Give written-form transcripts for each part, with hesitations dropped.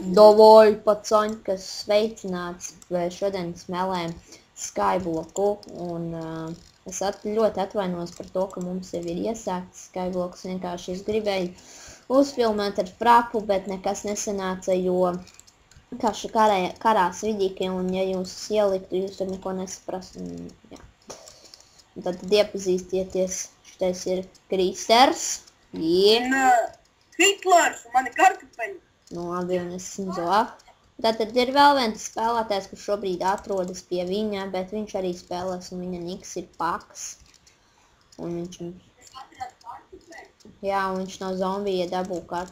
Davoj, pacaņkas, sveicināts šodien smēlēm Skybloku, un es ļoti atvainos par to, ka mums jau ir iesākts Skybloks, vienkārši es gribēju uzfilmēt ar frapu, bet nekas nesanāca, jo kaši karās vidīki, un ja jūs ieliktu, jūs tur neko nesaprast, un jā. Un tad iepazīstieties, šitais ir Kristers. Hitlers, mani kartupeļi. Nu, labi, un es esmu Zoa. Tātad ir vēl viens spēlētājs, kurš šobrīd atrodas pie viņa, bet viņš arī spēlēs, un viņa niks ir Paks. Un viņš... Jā, un viņš no zombija dabūja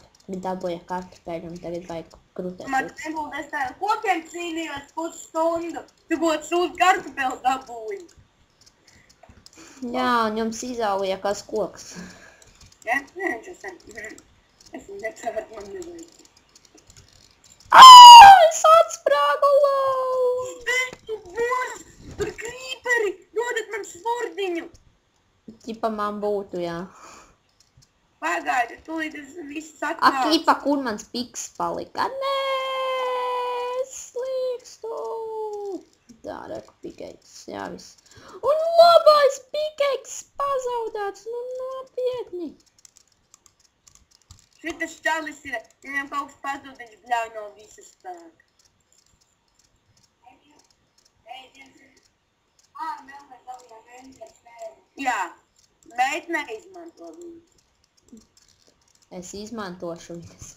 kartupeļu, un tagad vajag krutēt. Man nebūtu, es tādu kokiem cīnījos pusstundu. Tu būtu sūd kartupeļu dabūji. Jā, un jums izauja kas koks. Jā, viņš ir sen. Es neceru, man nevajag. Es atsprāgu lau! Tu bos! Tur krīperi! Dodat man svordiņu! Ķipa man būtu, jā. Pagaidi, tūlīt es viss atklāšu. Ak, ķipa, kur mans piks palika? Nē, slīkstu! Tā, reku pikeiks, jā, viss. Un labais pikeiks pazaudāts, nu nopietni. Šitas čalis ir, viņam kaut kas pazūd, viņš bļauj no visas spēka. Jā, bet neizmanto viņu. Es izmantošu viņas.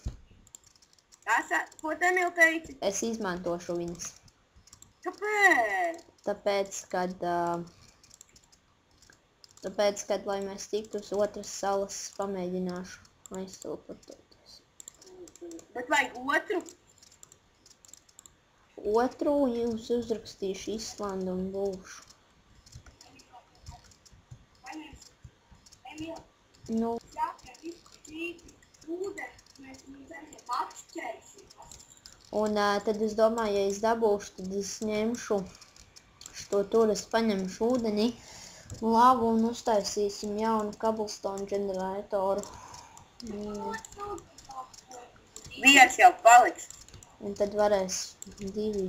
Ko te mīl teici? Es izmantošu viņas. Kāpēc? Tāpēc, kad lai mēs tiktu uz otras salas, pamēģināšu aizteleportēties. Bet vajag otru? Otru jūs uzrakstīšu Islandu un būšu. Nu. Un tad es domāju, ja es dabūšu, tad es ņemšu šo tur, es paņemšu ūdeni, lavu un uztaisīsim jaunu cobblestone ģeneratoru. Viens jau paliks. Un tad varēs divi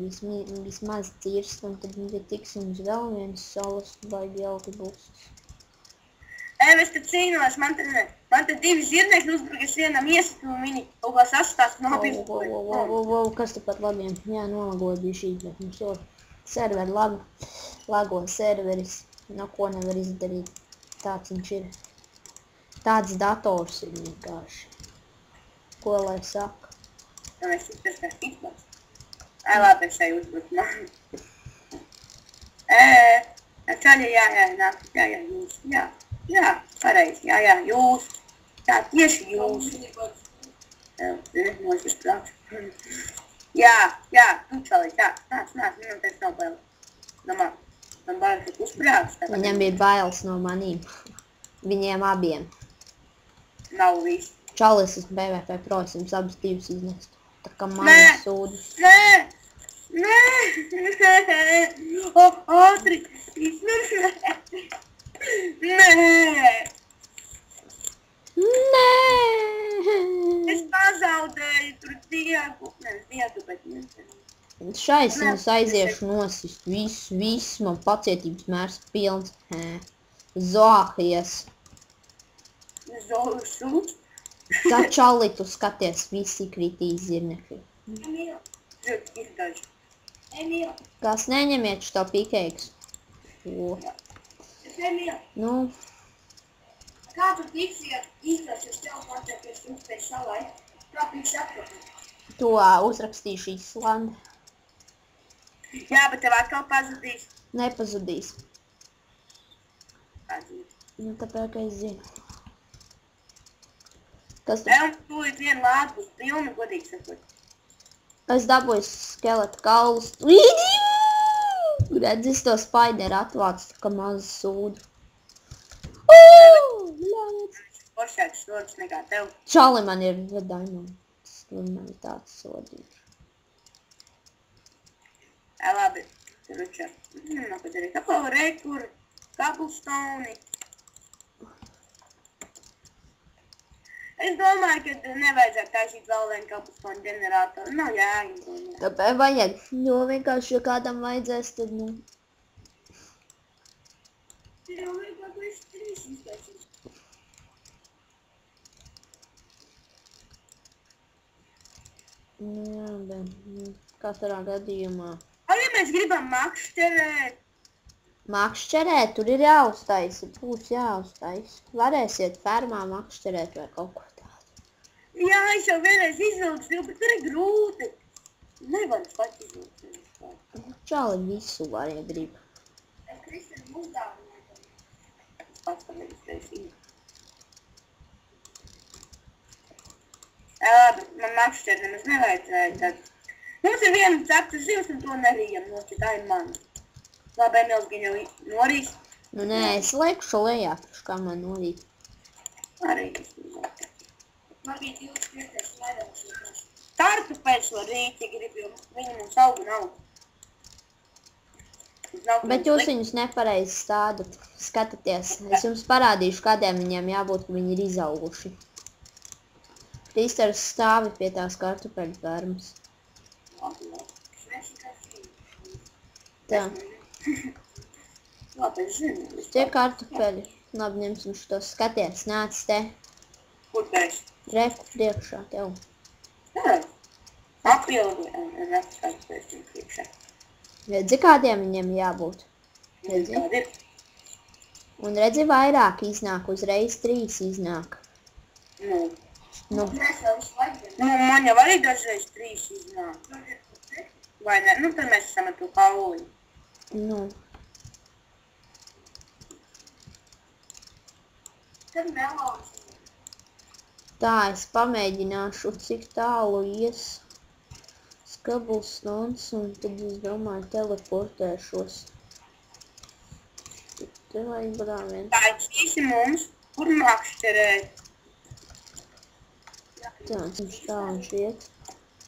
vismaz cirst, un tad tiksim uz vēl vienas salas, baigi jauki būs. Es te cīnos, man te divi zirnieki uzbrukas vienam iesatu, un viņi kaut kā sastās no apīm. Kas te pat labiem? Jā, nolagoja bija šī, bet mums jau serveri lago serveris, no ko nevar izdarīt. Tāds viņš ir. Tāds dators ir vienkārši. Ko lai saka? Es tas kā Hitlers. Labi, es eju uzbruk man. Čaļi, jā, jūs, jā, pareizi, jā, jūs. Jā, tieši jūs. Mūžas prāts. Jā, tu čaļi, tā, nāc, viņam teiks nav bail. Domā, man bail tik uzprāts. Viņam bija bailes no manīm. Viņiem abiem. Nav viss. Čalis esmu PvP pro, es jums abas divas iznestu. Tā kā mani sūdu. Nē! Ātri! Nē! Es pazaudēju tur diegu, bet Šais es aiziešu nosist. Viss man pacietības mērs pilns. Zohies. Zohus? Tā čali, tu skaties, visi kritīs zirnekļi. Kas neņemiet šo pikeiks? Nu. Kā tu tiksies īstais, es tev pateikies jums pēc salai? Kā pīks atpakaļ? To uzrakstīšu Islandi. Jā, bet tev atkal pazudīs. Nepazudīs. Pazudīs. Nu, tāpēc, ka es zinu. Kas tu? Tev tūlīt vienu lādu būs pilni, godīgi sakot. Es dabūju skeleta kaulus. Redz, es to spaideru atvācu, tā kā maz sūdu. Poršāks sods nekā tev. Čali man ir diamonds. Tur man ir tāds sodīgs. Labi, tur ručā. Ko tur ir? Kāpau rekur, cobblestone. Es domāju, ka nevajadzētu taisīt vēl vienu kapuspāņu ģeneratoru. Nav jēga. Kāpēc vajag? Jo vienkārši, ja kādam vajadzēs, tad, nu... Jau vajag visu 3 iztaisīt. Jā, bet katrā gadījumā... Ja mēs gribam makšķerēt? Makšķerēt, tur ir jāuztaisa, būs jāuztaisa. Varēsiet fermā makšķerēt vai kaut ko tādu. Jā, es jau vienreiz izvilkstu, bet tur ir grūti. Nevar pats izvilkt. Čāli visu var, ja grib. Es Kristīnu uzdāvināju. Es pats tam neiztaisīju. Labi, man makšķert nemaz nevajadzēja tad. Mums ir viena cepta zivs un to nerījam nošķi, tā ir mana. Labi, Emils gan jau norīs. Nu nē, es liekšu lejā, kā man norīt. Arī es uzvāku. Man bija 25 nedēļas. Kartupeļus var rīt, ja grib, jo viņi mums auga nav. Bet jūs viņus nepareizi stādat. Skatieties, es jums parādīšu, kādiem viņiem jābūt, ka viņi ir izauguši. Kristers stāvi pie tās kartupeļu fermas. Tā. Labi, es zinu. Tie kartupeļi. Labi, ņemsim šitos. Skaties, nāc te. Kur pēc? Reku priekšā tev. Jā. Apildi. Redz, kartupeļus viņu priekšā. Redzi, kādiem viņiem jābūt? Redzi? Kādi ir? Un redzi, vairāk iznāk, uzreiz 3 iznāk. Nu. Man jau arī dažreiz 3 iznāk. Vai ne? Nu, tad mēs esam ar to kauliņu. Nu. Tad melons. Tā, es pamēģināšu, cik tālu ies Skablstons, un tad es domāju, teleportēšos. Te vajag brāvien. Tā ir šīsi mums, kur makšķerēt. Tā, viņš iet.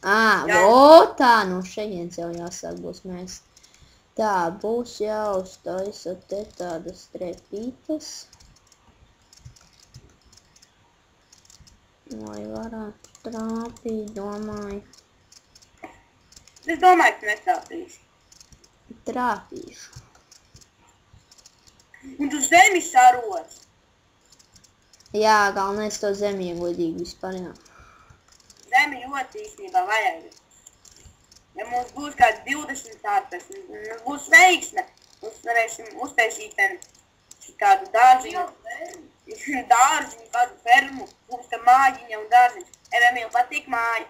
Vo, tā, no šejiens jau jāsāk būs mēs. Tā, būs jāuztaisa te tādas trepītes. Lai varētu trāpīt, domāju. Es domāju, ka netrāpīšu. Trāpīšu. Un tu zemi saroc. Jā, galvenais to zemi iegodīgi vispār, jā. Zemi ļoti īstenībā vajag. Ja mums būs kāds 20 tāpēc, mums būs veiksme. Mums varēsim uztaisīt kādu dārziņu, kādu fermu, mums tā mājiņa un dārziņš. Emīl patīk māja.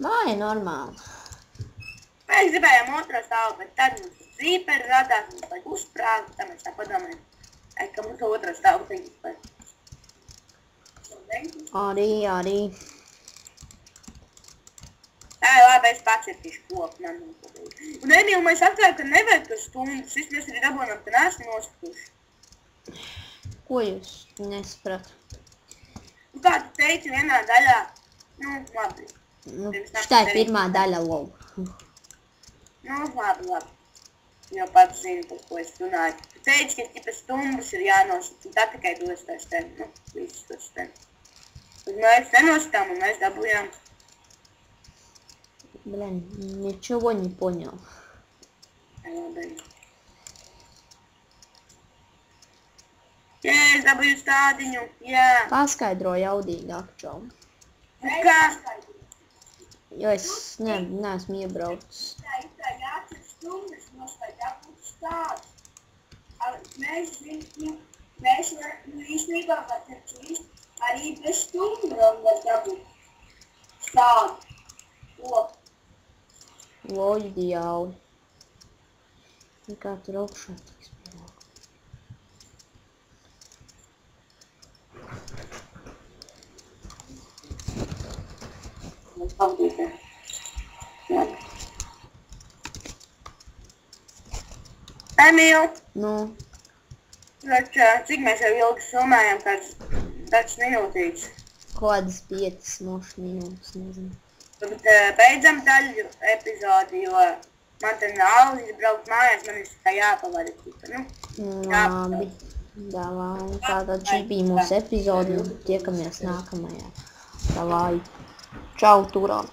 Māja normāli. Mēs gribējām otro stāvu, bet tad mums zīperi radās, mums vajag uzprāgu, tā mēs tā padomājam, ka mums otro stāvu tagad par. Arī. Tā ir labi, es pacietīšu koku, man nopadīju. Un Emīl, mēs atklājām, ka nevajag to stundas, mēs arī dabonām, ka neesam noskatuši. Ko jūs nesapratu? Un kā tu teici vienā daļā, nu, labi. Nu, šitā ir pirmā daļa, lol. Nu, labi. Jo pats zinu, par ko es runāju. Tu teici, ka tipa stumbas ir jānosaka, un tā tikai dos tās ten, nu, visus tos ten. Un mēs nenosakām, un mēs dabujām. Блин, ничего не понял. Jā, es dabūju stādiņu, jā. Paskaidro jaudīgāk, čau. Kā? Jo es neesmu iebraucis. Tā ir jācer stundas, mums vajag dabūt stādi. Mēs īstenībā arī bez stundām var dabūt stādi. Loģiāli. Kā tur augšā tiks pieaugt. Emīl, Nu, cik mēs jau ilgi filmējam, kāds minūtīgs. kādas 5 minūtes, nezinu. Bet beidzam daļu epizodi, jo man te nav izbraukt mājās, man ir tā jāpavada. Nu, Labi. Davai, tātad šī bija mūsu epizode un tiekamies nākamajā. Davai. Čau, Turam!